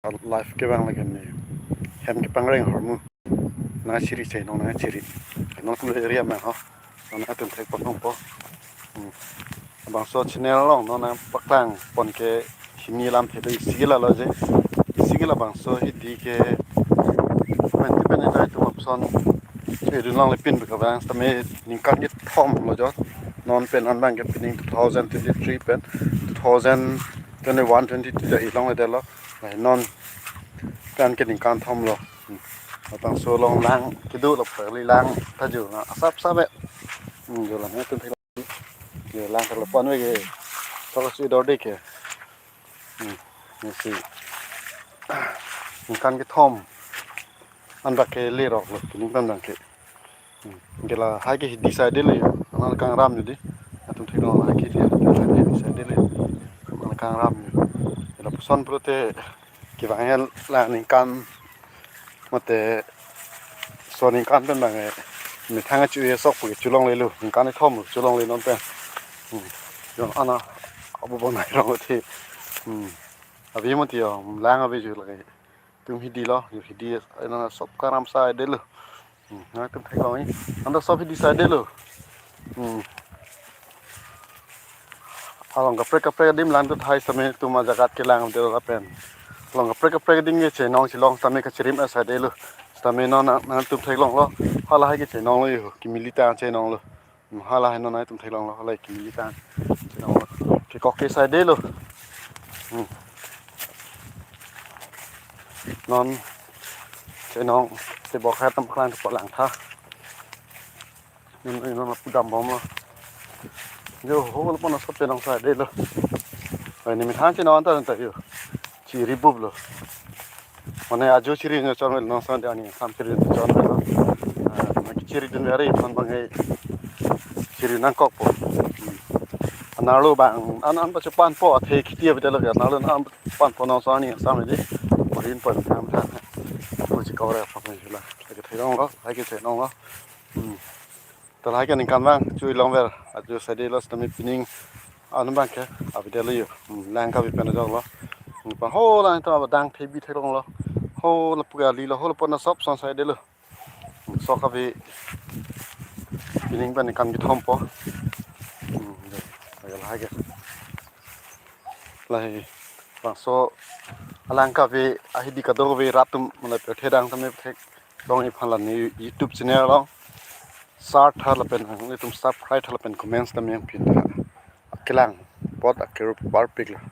life ke bang lagi ni hem ke pangreng hormu na chiri chainong nang cheri no tu area ma ha na atum thek pon po bang so channel long no na paklang pon ke hini lam the dei sigila lo je sigila bang so hidi ke men te pen na tu option che du long le pin be ka bang sta me ning kan ge thom lo jo non pen an bang ke pinning 2023 pen 2021 22 ja ilong le de lo nonการกินการทำหรอต่างโซลองล้างกิดูเราเผยล้างถ้าอยู่นะซับแบบอยู่หลังนี้ตึ้งที่อยู่ล้างแต่ละปอนไว้เกถ้าเราซื้อดอได้เกนี่สิการกินทำอันบักเกลี่ยหรอกเลยกินเป็นดังเกเกล่าให้เกดีไซน์ได้เลยนั่นการรำอยู่ดิตึ้งที่เราให้เกดีไซน์ได้เลยนั่นการรำอยู่เราผสมโปรตีกี่วันนี้ล้างนิ่งกันมาแต่ส่วนนิ่งกันเป็นแบบไงมีทางจุยซอกปุ๋ยจุลงเลยลูนิ่งกันในท่อมจุลงเลยนอนเป็นย้อนอันน่ะเอาบุบไหนลองที่อาวิมันที่อ่ะล้างอาวิจุเลยตึงฮิดีล้ออยู่ฮิดีไอ้นั่นซอบการำสายเด้อลูนะตึงไทยเรานี่อันนั้นซอบฮิดีสายเด้อลูเอาลองกับเปรย์ดิมล้างตัวไทยสมัยตัวมาจากกัดเกล้างเดี๋ยวเราเป็นลองกับเปรย์ดิ้งเงี้ยเฉยน้องสิลองสมัยกับเชริมอาศัยได้เลยสมัยน้องนั่นตุ้มไทยลองแล้วฮาลาให้กับเฉยน้องเลยอยู่กิมิลิตาเฉยน้องเลยฮาลาให้น้องนั่นตุ้มไทยลองแล้วฮาลากิมิลิตาเฉยน้องเลยที่ก็เกสายได้เลยนอนเฉยน้องจะบอกแค่ตำคลานกับหลังท่านั่นมาปูดำบอมเลยเดี๋ยวโหแล้วปนสับเป็นน้องสายได้เลยไอ้นี่มีทางเฉยน้องตั้งแต่อยู่chiri bub lo mane ajo chiri ne chon no san de ani sam chiri de chon lo ma chiri de re pon bangai chiri nang kok po analo bang an pa pan po the khiti be lo analo an pan po no san ni sam de marin pan sam tha ko chi ko ra pa me la ke thai long lo hai ke che nong lo ta hai ke ning kan bang chui long ver ajo sa de lo sta me pining an bang ke abi de lo yo lang ka bi pen jong loปะโหล่ะตัวดังเทบีเทลงแล้วโหละปุกาลีแล้วโหละปนซับสองไซด์เด้อเลยซอกกับปีนี้เป็นการกินทอมปะอะไรกันเลยบางโซลังกับอาฮิดีกัดตัวรัตุมันเลยเทดังทำให้เทคลองอีพันละนี้ YouTube channel ลองสตาร์ทละเป็นนี่ตุ้มซับไครท์ละเป็นคอมเมนต์ตั้งยังพินกีฬาปอดอักเกอร์บาร์ปิกละ